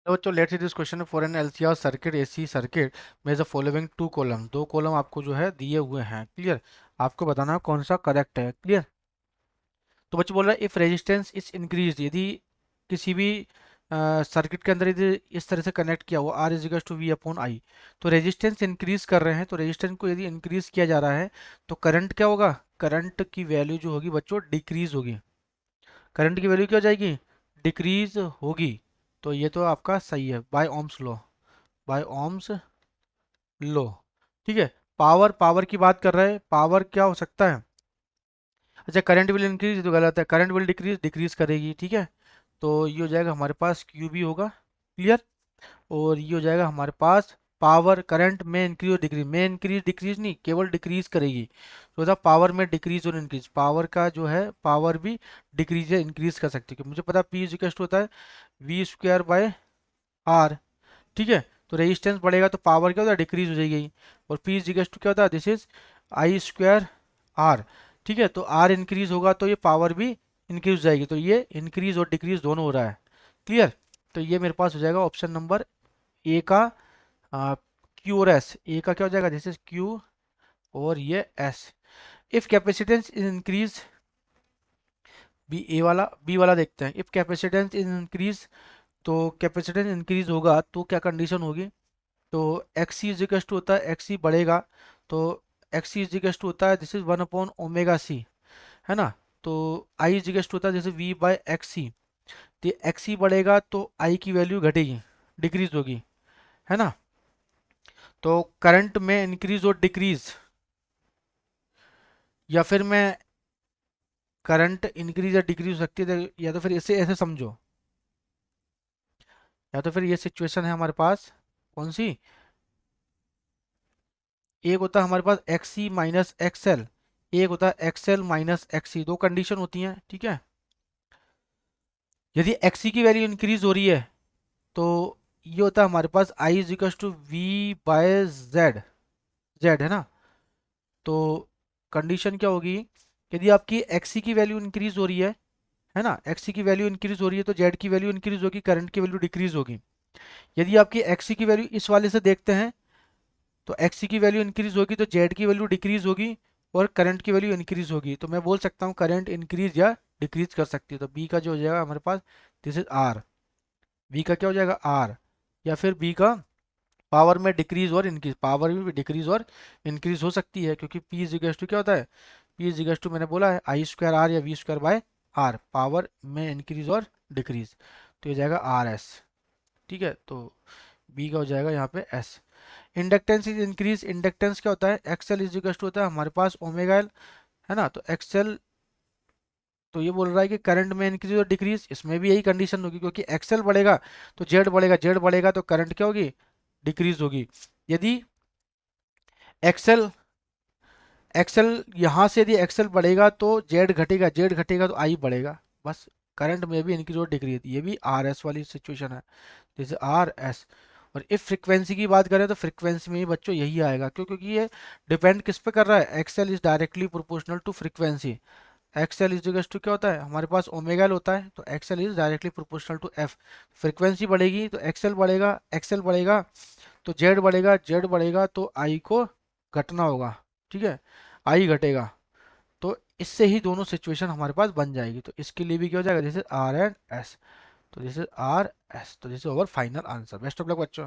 तो बच्चों let's see this question for an LCR circuit AC circuit में the following two column, दो column आपको जो है दिए हुए हैं। क्लियर? आपको बताना है कौन सा करेक्ट है। क्लियर? तो बच्चों बोल रहा है इफ रेजिस्टेंस इज इंक्रीज, यदि किसी भी सर्किट के अंदर यदि इस तरह से कनेक्ट किया हुआ R is equals to V upon I, तो रेजिस्टेंस इंक्रीज कर रहे हैं, तो रेजिस्टेंस को यदि इंक्रीज किया जा रहा है तो करंट क्या होगा? करंट की वैल्यू जो होगी बच्चों डिक्रीज होगी। करंट की वैल्यू क्या हो जाएगी? डिक्रीज होगी। तो ये तो आपका सही है by Ohm's law, by Ohm's law. ठीक है। पावर, पावर की बात कर रहे हैं, पावर क्या हो सकता है? अच्छा, करंट विल इंक्रीज तो गलत है, करंट विल डिक्रीज, डिक्रीज करेगी। ठीक है। तो ये हो जाएगा हमारे पास क्यू भी होगा। क्लियर? और ये हो जाएगा हमारे पास पावर, करंट में इंक्रीज और डिक्रीज, में इंक्रीज डिक्रीज नहीं, केवल डिक्रीज करेगी। तो था पावर में डिक्रीज और इंक्रीज, पावर का जो है पावर भी डिक्रीज या इंक्रीज कर सकती है। मुझे पता पी इज इक्वल टू होता है वी स्क्वायर बाय आर। ठीक है। तो रेजिस्टेंस बढ़ेगा तो पावर क्या होता है? डिक्रीज हो जाएगी। और पी इज इक्वल टू क्या होता है? This is I square R. ठीक है। तो आर इंक्रीज होगा तो ये पावर भी इंक्रीज हो जाएगी, तो ये इंक्रीज और डिक्रीज दोनों हो रहा है। क्लियर? तो ये मेरे पास हो जाएगा ऑप्शन नंबर ए का क्यू और एस। ए का क्या हो जाएगा? दिस इज क्यू और ये S. If capacitance is increase, B A वाला, बी वाला देखते हैं। इफ कैपेसिटेंस इज इंक्रीज, तो कैपेसिटेंस इंक्रीज होगा तो क्या कंडीशन होगी? तो एक्स सी इजिकल्स टू होता है, एक्स सी बढ़ेगा तो एक्स सी इजिकल्स टू होता है this is one upon omega C, है ना। तो आई इजिकल्स टू होता है जैसे वी बाय एक्स सी। तो एक्स सी बढ़ेगा तो आई की वैल्यू घटेगी, डिक्रीज होगी, है ना। तो करंट में इंक्रीज और डिक्रीज, या फिर मैं करंट इंक्रीज या डिक्रीज हो सकती है, या तो फिर इसे ऐसे समझो, या तो फिर ये सिचुएशन है हमारे पास कौन सी, एक होता है हमारे पास एक्स सी माइनस एक्सएल, एक होता है एक्सएल माइनस एक्सी, दो कंडीशन होती हैं। ठीक है। यदि एक्सी की वैल्यू इंक्रीज हो रही है तो ये होता है हमारे पास I is equal to V by Z, Z है ना। तो कंडीशन क्या होगी? यदि आपकी एक्सी की वैल्यू इंक्रीज हो रही है ना, एक्सी की वैल्यू इंक्रीज हो रही है तो जेड की वैल्यू इंक्रीज होगी, करंट की वैल्यू डिक्रीज होगी। यदि आपकी एक्सी की वैल्यू इस वाले से देखते हैं तो एक्सी की वैल्यू इंक्रीज होगी तो जेड की वैल्यू डिक्रीज होगी और करंट की वैल्यू इंक्रीज होगी। तो मैं बोल सकता हूँ करंट इंक्रीज या डिक्रीज कर सकती है। तो बी का जो हो जाएगा हमारे पास दिस इज आर, बी का क्या हो जाएगा? आर। या फिर बी का पावर में डिक्रीज और इंक्रीज, पावर भी डिक्रीज और इंक्रीज हो सकती है, क्योंकि पी इज इक्वल टू क्या होता है? पी इज इक्वल टू मैंने बोला है आई स्क्वायर आर या V square by R, power में इंक्रीज और डिक्रीज। तो ये जाएगा आर एस। ठीक है। तो बी का हो जाएगा यहाँ पे S. Inductance is increase, inductance क्या होता है? एक्सएल इज इक्वल टू होता है हमारे पास ओमेगा एल, है ना। तो एक्सएल, तो ये बोल रहा है कि करंट में इंक्रीज और डिक्रीज, इसमें भी यही कंडीशन होगी, क्योंकि एक्सएल बढ़ेगा तो जेड बढ़ेगा, जेड बढ़ेगा तो करंट क्या होगी? डिक्रीज होगी। यदि एक्सएल, एक्सएल यहाँ से यदि एक्सएल बढ़ेगा तो जेड घटेगा, जेड घटेगा तो आई बढ़ेगा। बस करंट में भी इंक्रीज और डिक्रीज, ये भी आर एस वाली सिचुएशन है, जैसे आर एस। और इफ फ्रीक्वेंसी की बात करें तो फ्रीक्वेंसी में ही बच्चों यही आएगा, क्यों? क्योंकि ये डिपेंड किस पे कर रहा है? XL is directly proportional to frequency. XL is equal to क्या होता है? हमारे पास ओमेगा एल होता है, तो XL is directly proportional to F. Frequency बढ़ेगी तो एक्सएल बढ़ेगा, एक्सएल बढ़ेगा तो जेड बढ़ेगा, जेड बढ़ेगा तो आई को घटना होगा। ठीक है। आई घटेगा तो इससे ही दोनों सिचुएशन हमारे पास बन जाएगी। तो इसके लिए भी क्या हो जाएगा? जैसे आर एंड एस, तो दिस इज आर एस। तो this is over final answer. Best of luck बच्चों।